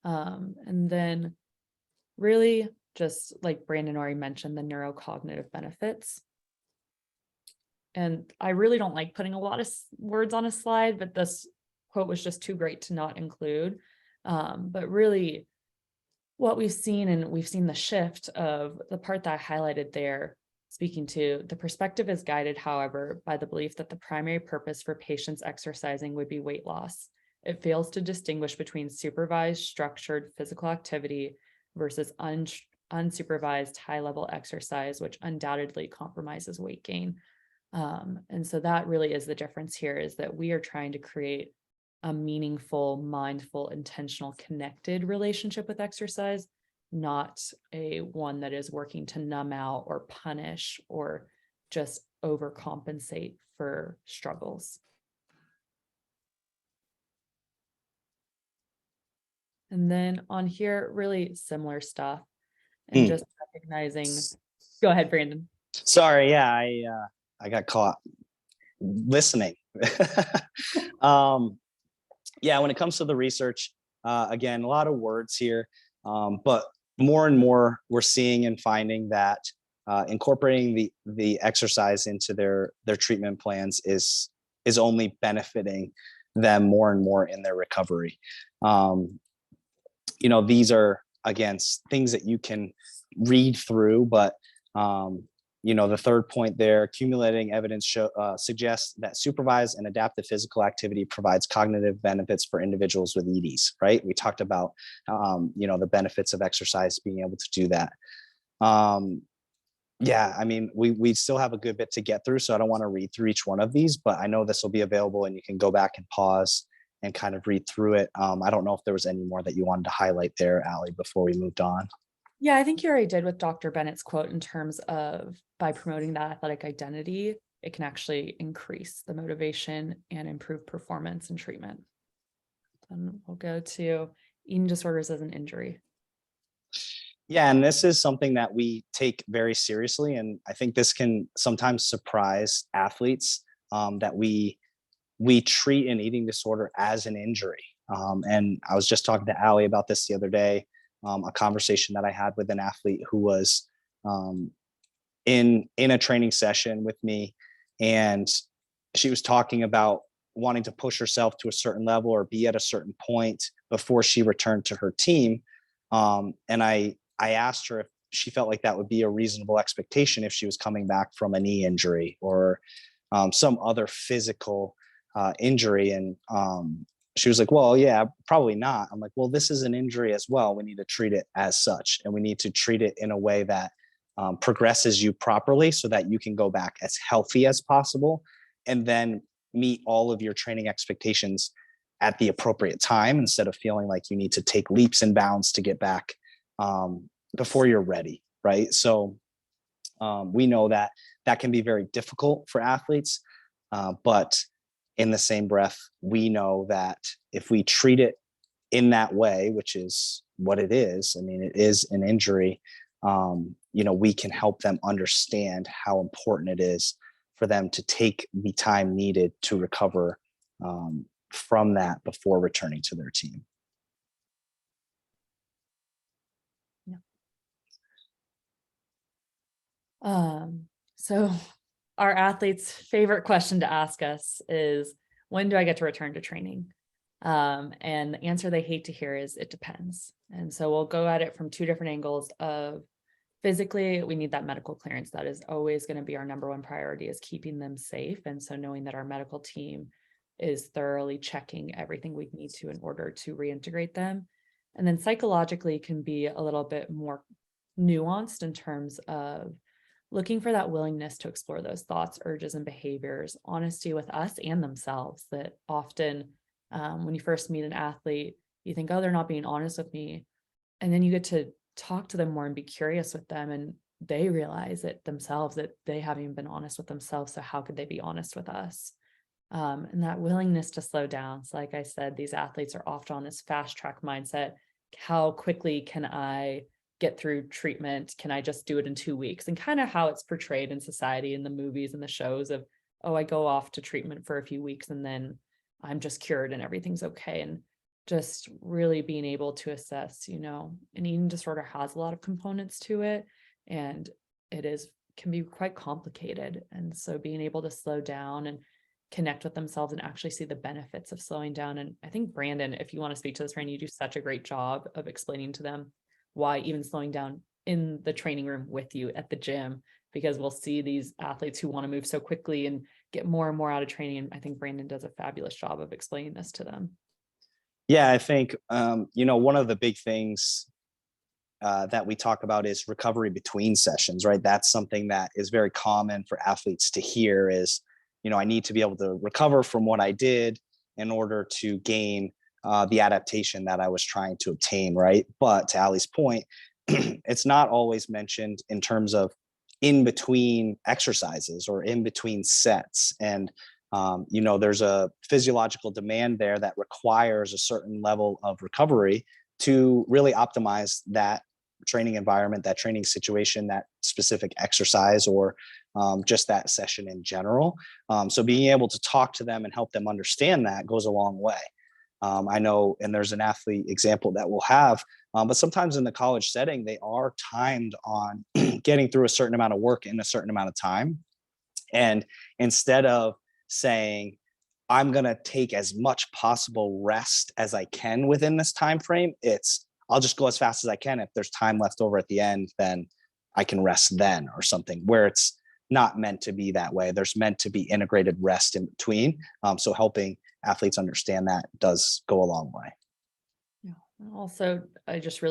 And then really, just like Brandon already mentioned, the neurocognitive benefits. And I really don't like putting a lot of words on a slide, but this quote was just too great to not include. But really, what we've seen, and we've seen the shift of the part that I highlighted there, speaking to the perspective is guided, however, by the belief that the primary purpose for patients exercising would be weight loss. It fails to distinguish between supervised, structured physical activity versus unsupervised high-level exercise, which undoubtedly compromises weight gain. And so that really is the difference here, is that we are trying to create a meaningful, mindful, intentional, connected relationship with exercise, not a one that is working to numb out or punish or just overcompensate for struggles. And then on here, really similar stuff, and just recognizing. Go ahead, Brandon. Sorry, yeah, I got caught listening. Yeah, when it comes to the research, again, a lot of words here, but more and more we're seeing and finding that incorporating the exercise into their treatment plans is only benefiting them more and more in their recovery. These are, again, things that you can read through, but the third point there, accumulating evidence suggests that supervised and adaptive physical activity provides cognitive benefits for individuals with EDs, right? We talked about, the benefits of exercise, being able to do that. Yeah, I mean, we still have a good bit to get through, so I don't want to read through each one of these, but I know this will be available and you can go back and pause and kind of read through it. I don't know if there was any more that you wanted to highlight there, Allie, before we moved on. Yeah, I think you already did with Dr. Bennett's quote, in terms of by promoting that athletic identity, it can actually increase the motivation and improve performance in treatment. And we'll go to eating disorders as an injury. Yeah, and this is something that we take very seriously. And I think this can sometimes surprise athletes, that we treat an eating disorder as an injury. And I was just talking to Allie about this the other day. a conversation that I had with an athlete who was in a training session with me, and she was talking about wanting to push herself to a certain level or be at a certain point before she returned to her team. And I asked her if she felt like that would be a reasonable expectation if she was coming back from a knee injury or some other physical injury. And she was like, well, yeah, probably not. I'm like, well, this is an injury as well. We need to treat it as such, and we need to treat it in a way that progresses you properly so that you can go back as healthy as possible and then meet all of your training expectations at the appropriate time, instead of feeling like you need to take leaps and bounds to get back before you're ready, right? So we know that that can be very difficult for athletes, but in the same breath, we know that if we treat it in that way, which is what it is, I mean, it is an injury, we can help them understand how important it is for them to take the time needed to recover from that before returning to their team. So our athletes' favorite question to ask us is, when do I get to return to training? And the answer they hate to hear is, it depends. And so we'll go at it from two different angles of physically, we need that medical clearance. That is always going to be our number one priority, is keeping them safe. And so knowing that our medical team is thoroughly checking everything we need to in order to reintegrate them. And then psychologically can be a little bit more nuanced in terms of looking for that willingness to explore those thoughts, urges, and behaviors, honesty with us and themselves. That often when you first meet an athlete, you think, oh, they're not being honest with me. And then you get to talk to them more and be curious with them. And they realize it themselves that they haven't even been honest with themselves. So how could they be honest with us? And that willingness to slow down. So like I said, these athletes are often on this fast track mindset. How quickly can I get through treatment? Can I just do it in 2 weeks? And kind of how it's portrayed in society, in the movies and the shows of, oh, I go off to treatment for a few weeks and then I'm just cured and everything's okay. And just really being able to assess, an eating disorder has a lot of components to it, and can be quite complicated. And so being able to slow down and connect with themselves and actually see the benefits of slowing down. And I think, Brandon, if you want to speak to this, Ryan, you do such a great job of explaining to them why even slowing down in the training room with you at the gym, because we'll see these athletes who want to move so quickly and get more and more out of training. And I think Brandon does a fabulous job of explaining this to them. Yeah, I think, one of the big things that we talk about is recovery between sessions, right? That's something that is very common for athletes to hear is, I need to be able to recover from what I did in order to gain the adaptation that I was trying to obtain, right? But to Allie's point, it's not always mentioned in terms of in between exercises or in between sets. And there's a physiological demand there that requires a certain level of recovery to really optimize that training environment, that training situation, that specific exercise, or just that session in general. So being able to talk to them and help them understand that goes a long way. I know, and there's an athlete example that we'll have, but sometimes in the college setting, they are timed on getting through a certain amount of work in a certain amount of time. And instead of saying, I'm going to take as much possible rest as I can within this time frame, I'll just go as fast as I can. If there's time left over at the end, then I can rest then, or something, where it's not meant to be that way. There's meant to be integrated rest in between. So helping athletes understand that does go a long way. Yeah. Also, this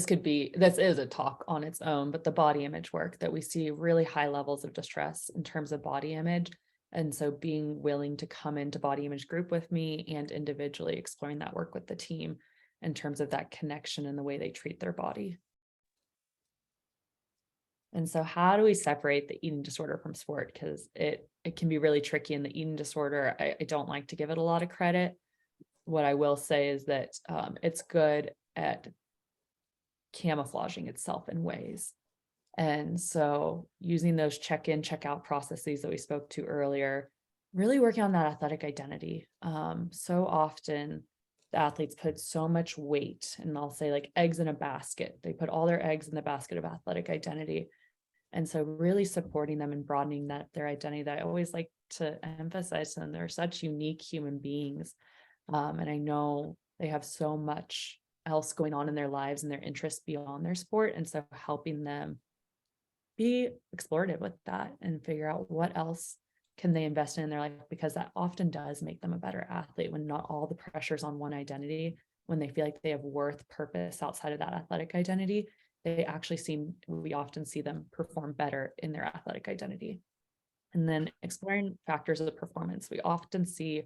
is a talk on its own, but the body image work, that we see really high levels of distress in terms of body image. And so being willing to come into body image group with me and individually exploring that work with the team in terms of that connection and the way they treat their body. And so how do we separate the eating disorder from sport? Because it can be really tricky in the eating disorder. I don't like to give it a lot of credit. What I will say is that it's good at camouflaging itself in ways. And so using those check-in, check-out processes that we spoke to earlier, really working on that athletic identity. So often the athletes put so much weight, and I'll say like eggs in a basket. They put all their eggs in the basket of athletic identity. And so really supporting them and broadening their identity, that I always like to emphasize to them, they're such unique human beings. And I know they have so much else going on in their lives and their interests beyond their sport. And so helping them be explorative with that and figure out what else can they invest in their life, because that often does make them a better athlete when not all the pressure's on one identity, when they feel like they have worth, purpose outside of that athletic identity. We often see them perform better in their athletic identity. And then exploring factors of performance. We often see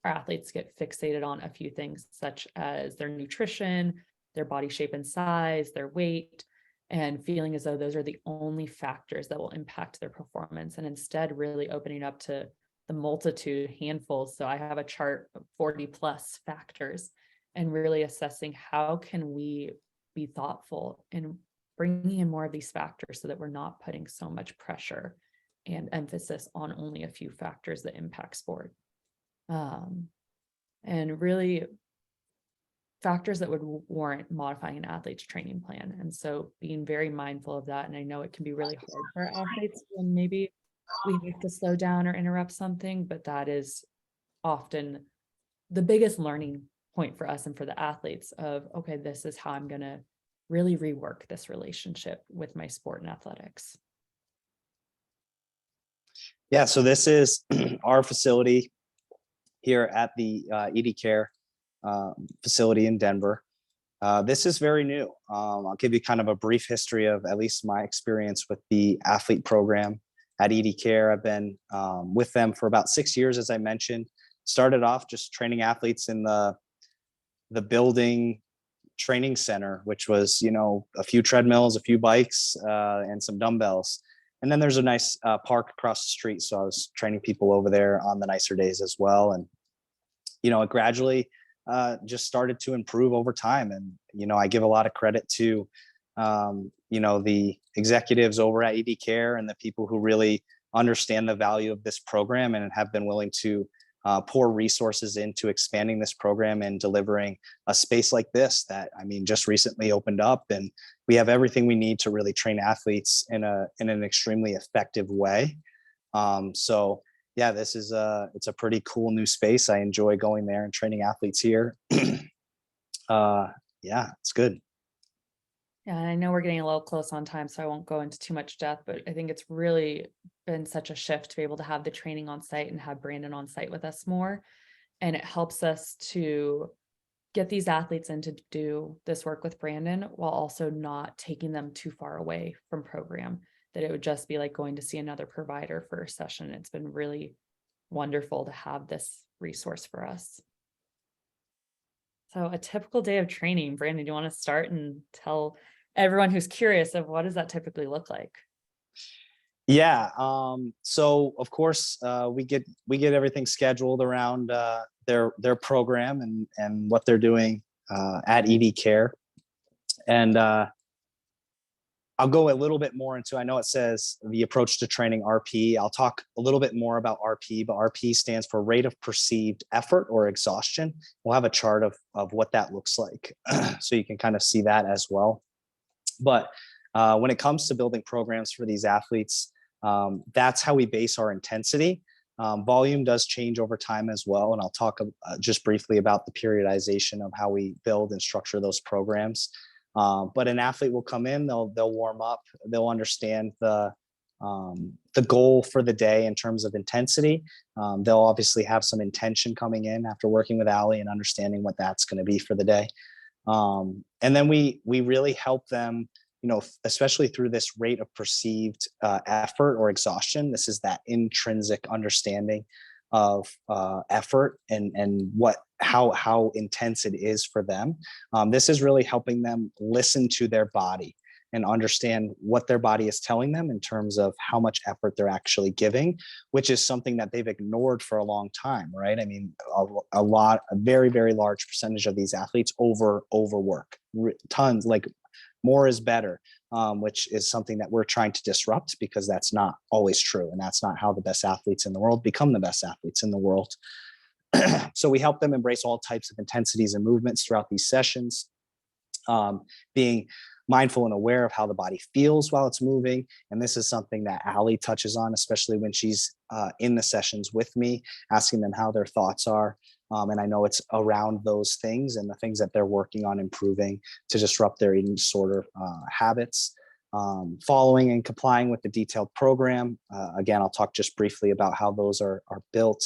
our athletes get fixated on a few things, such as their nutrition, their body shape and size, their weight, and feeling as though those are the only factors that will impact their performance. And instead really opening up to the multitude, handfuls. So I have a chart of 40 plus factors, and really assessing how can we be thoughtful in bringing in more of these factors so that we're not putting so much pressure and emphasis on only a few factors that impact sport. And really factors that would warrant modifying an athlete's training plan. And so being very mindful of that. And I know it can be really hard for our athletes when maybe we have to slow down or interrupt something, but that is often the biggest learning point for us and for the athletes of, okay, this is how I'm going to really rework this relationship with my sport and athletics. Yeah, so this is our facility here at the EDCare facility in Denver. This is very new. I'll give you kind of a brief history of at least my experience with the athlete program at EDCare. I've been with them for about 6 years, as I mentioned. Started off just training athletes in the building training center, which was, a few treadmills, a few bikes, and some dumbbells. And then there's a nice park across the street. So I was training people over there on the nicer days as well. And, it gradually just started to improve over time. And, I give a lot of credit to, the executives over at EDCare and the people who really understand the value of this program and have been willing to pour resources into expanding this program and delivering a space like this that, just recently opened up, and we have everything we need to really train athletes in an extremely effective way. So yeah, this is it's a pretty cool new space. I enjoy going there and training athletes here. Yeah, it's good. Yeah, and I know we're getting a little close on time, so I won't go into too much depth, but I think it's really been such a shift to be able to have the training on site and have Brandon on site with us more. And it helps us to get these athletes in to do this work with Brandon while also not taking them too far away from program, that it would just be like going to see another provider for a session. It's been really wonderful to have this resource for us. So a typical day of training, Brandon, do you want to start and tell everyone who's curious of what does that typically look like? Yeah. So of course, we get everything scheduled around their program and what they're doing at EDCare. And I'll go a little bit more into, I know it says the approach to training RP. I'll talk a little bit more about RP, but RP stands for rate of perceived effort or exhaustion. We'll have a chart of what that looks like. So you can kind of see that as well. But when it comes to building programs for these athletes, that's how we base our intensity. Volume does change over time as well. And I'll talk just briefly about the periodization of how we build and structure those programs. But an athlete will come in, they'll warm up, they'll understand the goal for the day in terms of intensity. They'll obviously have some intention coming in after working with Allie and understanding what that's going to be for the day. And then we really help them, especially through this rate of perceived effort or exhaustion. This is that intrinsic understanding of effort and how intense it is for them. This is really helping them listen to their body and understand what their body is telling them in terms of how much effort they're actually giving, which is something that they've ignored for a long time, right? A very, very large percentage of these athletes overwork, tons, like more is better, which is something that we're trying to disrupt because that's not always true. And that's not how the best athletes in the world become the best athletes in the world. So we help them embrace all types of intensities and movements throughout these sessions, being mindful and aware of how the body feels while it's moving. And this is something that Allie touches on, especially when she's in the sessions with me, asking them how their thoughts are. And I know it's around those things and the things that they're working on improving to disrupt their eating disorder habits. Following and complying with the detailed program. Again, I'll talk just briefly about how those are built.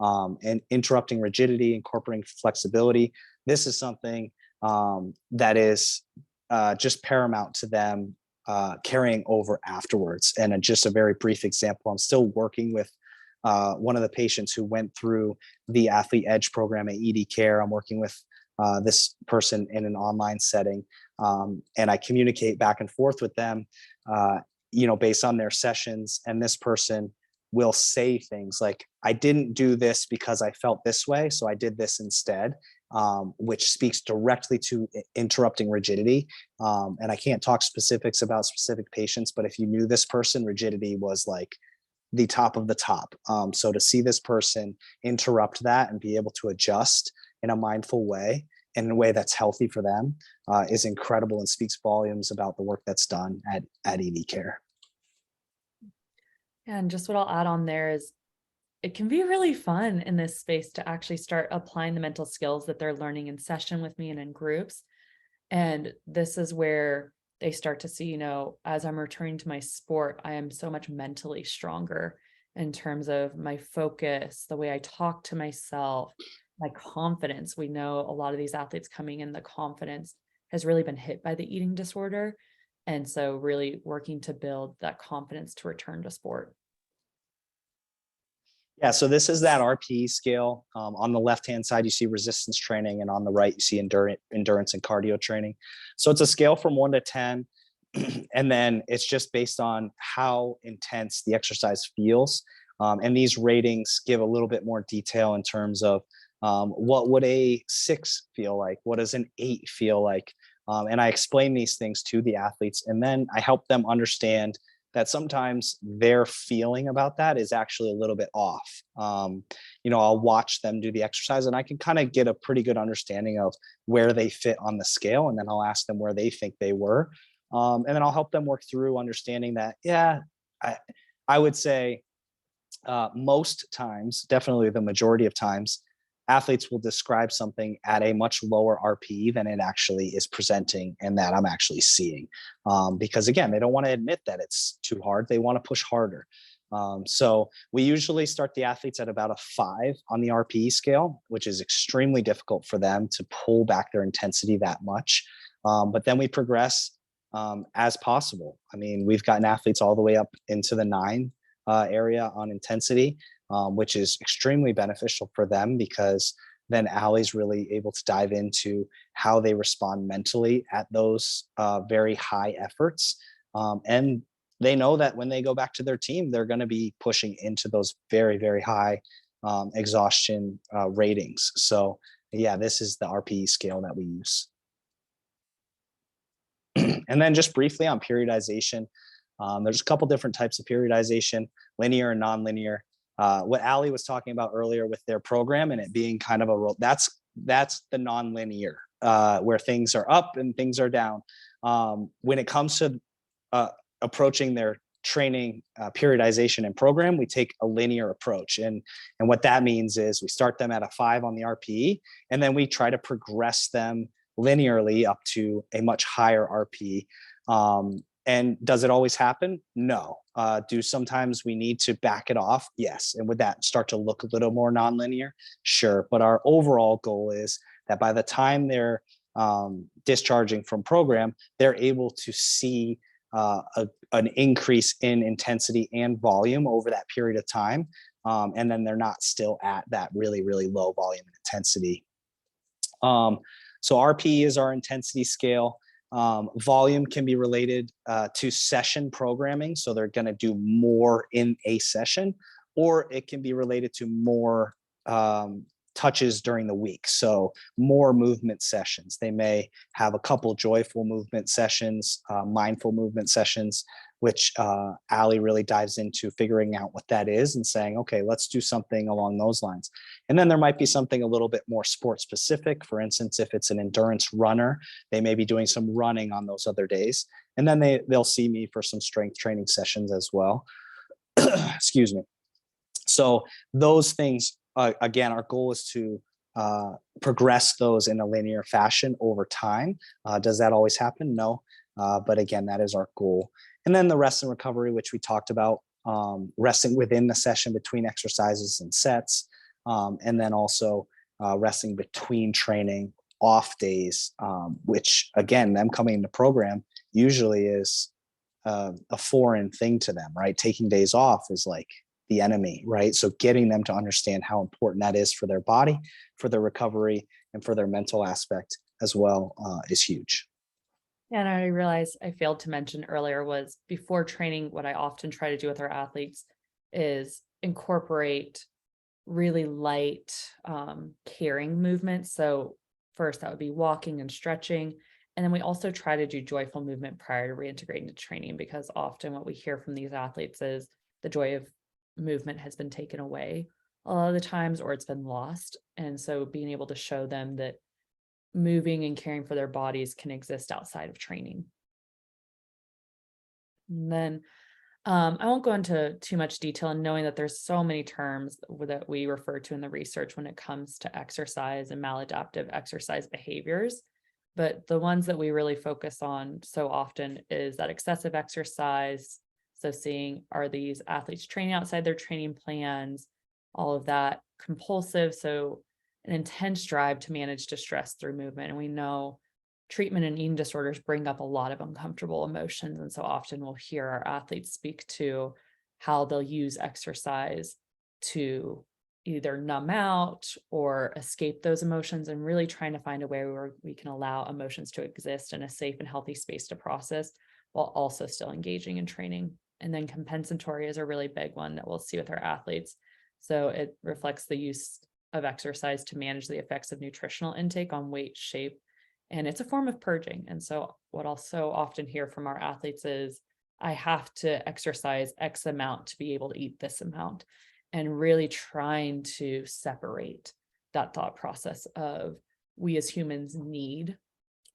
And interrupting rigidity, incorporating flexibility. This is something that is just paramount to them carrying over afterwards. And just a very brief example, I'm still working with one of the patients who went through the Athlete Edge program at EDCare. I'm working with this person in an online setting, and I communicate back and forth with them, based on their sessions. And this person will say things like, I didn't do this because I felt this way, so I did this instead, which speaks directly to interrupting rigidity. And I can't talk specifics about specific patients, but if you knew this person, rigidity was like the top of the top. So to see this person interrupt that and be able to adjust in a mindful way, in a way that's healthy for them, is incredible and speaks volumes about the work that's done at EDCare. And just what I'll add on there is it can be really fun in this space to actually start applying the mental skills that they're learning in session with me and in groups. And this is where they start to see, as I'm returning to my sport, I am so much mentally stronger in terms of my focus, the way I talk to myself, my confidence. We know a lot of these athletes coming in, the confidence has really been hit by the eating disorder. And so really working to build that confidence to return to sport. Yeah, so this is that RPE scale. On the left-hand side, you see resistance training, and on the right, you see endurance and cardio training. So it's a scale from 1 to 10, and then it's just based on how intense the exercise feels. And these ratings give a little bit more detail in terms of what would a 6 feel like? What does an 8 feel like? And I explain these things to the athletes, and then I help them understand that sometimes their feeling about that is actually a little bit off. I'll watch them do the exercise and I can kind of get a pretty good understanding of where they fit on the scale. And then I'll ask them where they think they were. And then I'll help them work through understanding that, I would say most times, definitely the majority of times, athletes will describe something at a much lower RPE than it actually is presenting and that I'm actually seeing. Because again, they don't want to admit that it's too hard. They want to push harder. So we usually start the athletes at about a 5 on the RPE scale, which is extremely difficult for them to pull back their intensity that much. But then we progress as possible. I mean, we've gotten athletes all the way up into the 9 area on intensity, which is extremely beneficial for them because then Allie's really able to dive into how they respond mentally at those very high efforts. And they know that when they go back to their team, they're going to be pushing into those very, very high exhaustion ratings. So yeah, this is the RPE scale that we use. And then just briefly on periodization, there's a couple different types of periodization, linear and nonlinear. What Allie was talking about earlier with their program and it being kind of that's the nonlinear, where things are up and things are down. When it comes to approaching their training periodization and program, we take a linear approach. And what that means is we start them at a 5 on the RPE, and then we try to progress them linearly up to a much higher RPE. And does it always happen? No. Do sometimes we need to back it off? Yes. And would that start to look a little more nonlinear? Sure. But our overall goal is that by the time they're discharging from program, they're able to see an increase in intensity and volume over that period of time. And then they're not still at that really, really low volume and intensity. So RPE is our intensity scale. Volume can be related to session programming. So they're going to do more in a session, or it can be related to more touches during the week. So more movement sessions. They may have a couple joyful movement sessions, mindful movement sessions, which Allie really dives into figuring out what that is and saying, okay, let's do something along those lines. And then there might be something a little bit more sport specific. For instance, if it's an endurance runner, they may be doing some running on those other days. And then they'll see me for some strength training sessions as well. Excuse me. So those things, again, our goal is to progress those in a linear fashion over time. Does that always happen? No. But again, that is our goal. And then the rest and recovery, which we talked about, resting within the session between exercises and sets. And then also resting between training, off days, which again, them coming into program usually is a foreign thing to them, right? Taking days off is like the enemy, right? So getting them to understand how important that is for their body, for their recovery, and for their mental aspect as well is huge. And I realized I failed to mention earlier was before training, what I often try to do with our athletes is incorporate really light caring movements. So first that would be walking and stretching. And then we also try to do joyful movement prior to reintegrating to training, because often what we hear from these athletes is the joy of movement has been taken away a lot of the times, or it's been lost. And so being able to show them that moving and caring for their bodies can exist outside of training. And then I won't go into too much detail, and knowing that there's so many terms that we refer to in the research when it comes to exercise and maladaptive exercise behaviors. But the ones that we really focus on so often is that excessive exercise. So seeing, are these athletes training outside their training plans, all of that. Compulsive, so an intense drive to manage distress through movement. And we know treatment and eating disorders bring up a lot of uncomfortable emotions. And so often we'll hear our athletes speak to how they'll use exercise to either numb out or escape those emotions, and really trying to find a way where we can allow emotions to exist in a safe and healthy space to process while also still engaging in training. And then compensatory is a really big one that we'll see with our athletes. So it reflects the use of exercise to manage the effects of nutritional intake on weight, shape, and it's a form of purging. And so what I'll so often hear from our athletes is, I have to exercise X amount to be able to eat this amount, and really trying to separate that thought process of we as humans need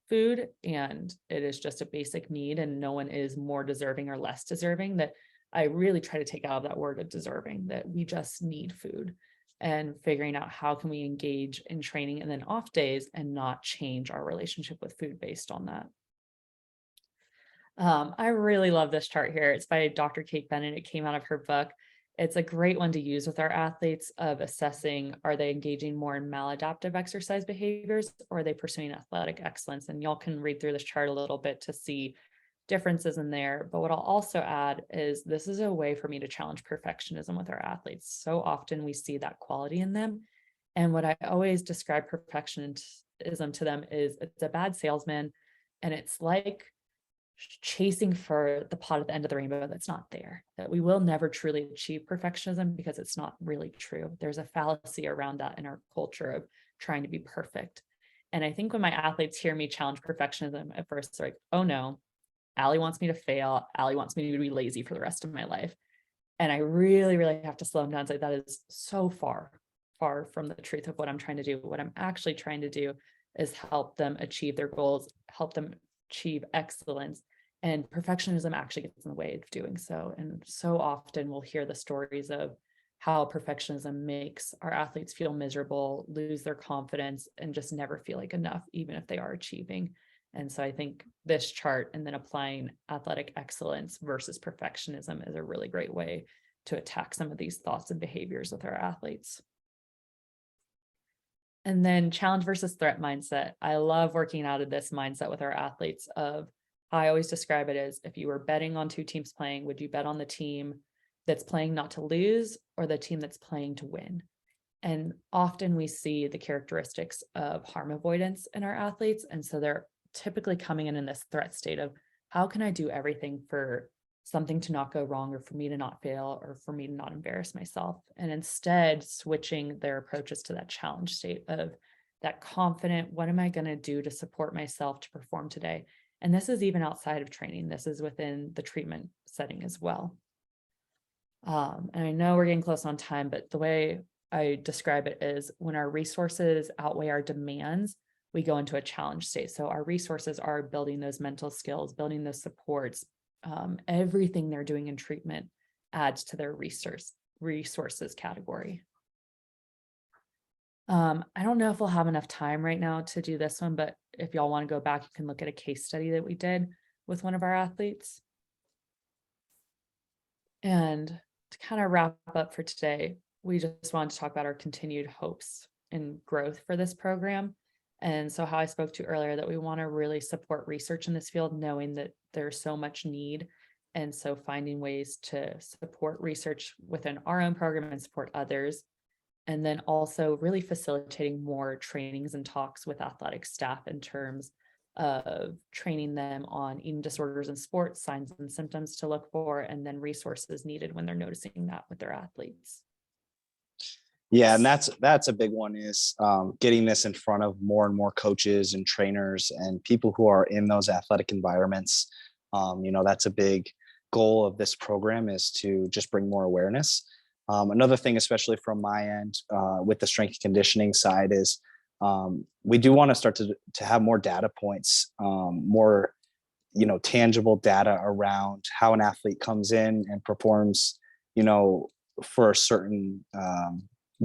food, and it is just a basic need, and no one is more deserving or less deserving. That I really try to take out of that word of deserving, that we just need food, and figuring out how can we engage in training and then off days and not change our relationship with food based on that. I really love this chart here. It's by Dr. Kate Bennett. It came out of her book. It's a great one to use with our athletes of assessing, are they engaging more in maladaptive exercise behaviors, or are they pursuing athletic excellence? And y'all can read through this chart a little bit to see differences in there. But what I'll also add is, this is a way for me to challenge perfectionism with our athletes. So often we see that quality in them. And what I always describe perfectionism to them is, it's a bad salesman, and it's like chasing for the pot at the end of the rainbow that's not there. That we will never truly achieve perfectionism because it's not really true. There's a fallacy around that in our culture of trying to be perfect. And I think when my athletes hear me challenge perfectionism, at first they're like, oh no, Allie wants me to fail. Allie wants me to be lazy for the rest of my life. And I really, really have to slow them down and say, that is so far from the truth of what I'm trying to do. What I'm actually trying to do is help them achieve their goals, help them achieve excellence. And perfectionism actually gets in the way of doing so. And so often we'll hear the stories of how perfectionism makes our athletes feel miserable, lose their confidence, and just never feel like enough, even if they are achieving. And so I think this chart, and then applying athletic excellence versus perfectionism, is a really great way to attack some of these thoughts and behaviors with our athletes. And then challenge versus threat mindset. I love working out of this mindset with our athletes of, I always describe it as, if you were betting on two teams playing, would you bet on the team that's playing not to lose or the team that's playing to win? And often we see the characteristics of harm avoidance in our athletes. And so they're typically coming in this threat state of, how can I do everything for something to not go wrong, or for me to not fail, or for me to not embarrass myself. And instead switching their approaches to that challenge state of that confident, what am I going to do to support myself to perform today? And this is even outside of training. This is within the treatment setting as well. And I know we're getting close on time, but the way I describe it is when our resources outweigh our demands, we go into a challenge state. So our resources are building those mental skills, building those supports, everything they're doing in treatment adds to their resources category. I don't know if we'll have enough time right now to do this one, but if y'all want to go back, you can look at a case study that we did with one of our athletes. And to kind of wrap up for today, we just wanted to talk about our continued hopes and growth for this program. And so how I spoke to earlier, that we want to really support research in this field, knowing that there's so much need. And so finding ways to support research within our own program and support others. And then also really facilitating more trainings and talks with athletic staff in terms of training them on eating disorders in sports, signs and symptoms to look for, and then resources needed when they're noticing that with their athletes. Yeah, and that's a big one, is getting this in front of more and more coaches and trainers and people who are in those athletic environments. That's a big goal of this program, is to just bring more awareness. Another thing, especially from my end, with the strength and conditioning side, is we do want to start to have more data points, more tangible data around how an athlete comes in and performs, for a certain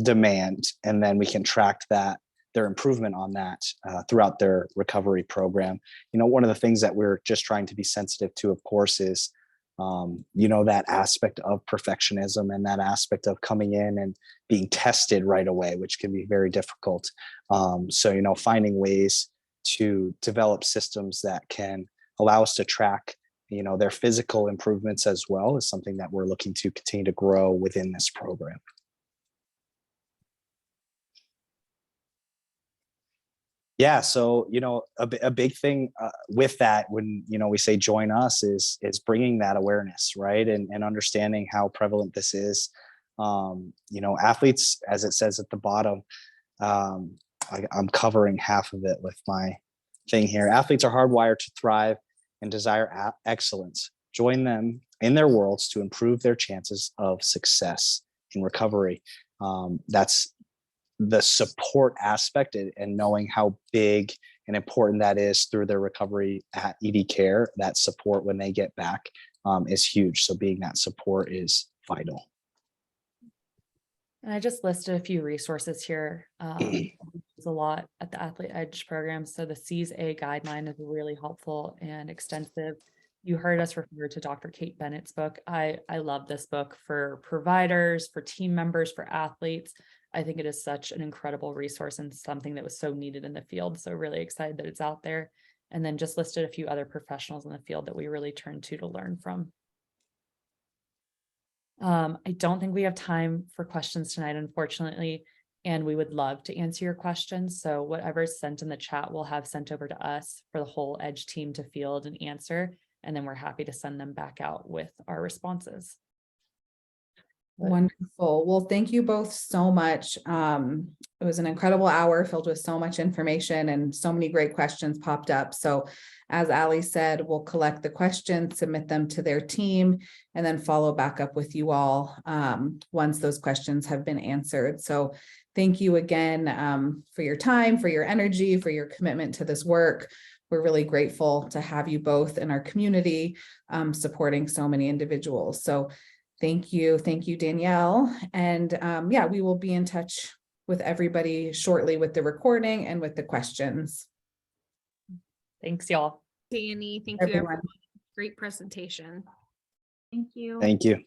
demand, and then we can track their improvement on that throughout their recovery program. One of the things that we're just trying to be sensitive to, of course, is that aspect of perfectionism and that aspect of coming in and being tested right away, which can be very difficult. So finding ways to develop systems that can allow us to track their physical improvements as well, is something that we're looking to continue to grow within this program. Yeah, so a big thing with that, when we say join us, is bringing that awareness, right, and understanding how prevalent this is. Athletes, as it says at the bottom, I'm covering half of it with my thing here. Athletes are hardwired to thrive and desire excellence. Join them in their worlds to improve their chances of success in recovery. That's the support aspect, and knowing how big and important that is through their recovery at EDCare. That support when they get back is huge. So being that support is vital. And I just listed a few resources here. There's a lot at the Athlete Edge program. So the CSA guideline is really helpful and extensive. You heard us refer to Dr. Kate Bennett's book. I love this book for providers, for team members, for athletes. I think it is such an incredible resource and something that was so needed in the field. So really excited that it's out there. And then just listed a few other professionals in the field that we really turn to learn from. I don't think we have time for questions tonight, unfortunately, and we would love to answer your questions. So whatever's sent in the chat, we'll have sent over to us for the whole Edge team to field and answer. And then we're happy to send them back out with our responses. Wonderful. Well, thank you both so much. It was an incredible hour filled with so much information, and so many great questions popped up. So as Allie said, we'll collect the questions, submit them to their team, and then follow back up with you all once those questions have been answered. So thank you again for your time, for your energy, for your commitment to this work. We're really grateful to have you both in our community supporting so many individuals. So thank you, Danielle. And yeah, we will be in touch with everybody shortly with the recording and with the questions. Thanks, y'all. Danny, thank you, everyone. Great presentation. Thank you. Thank you.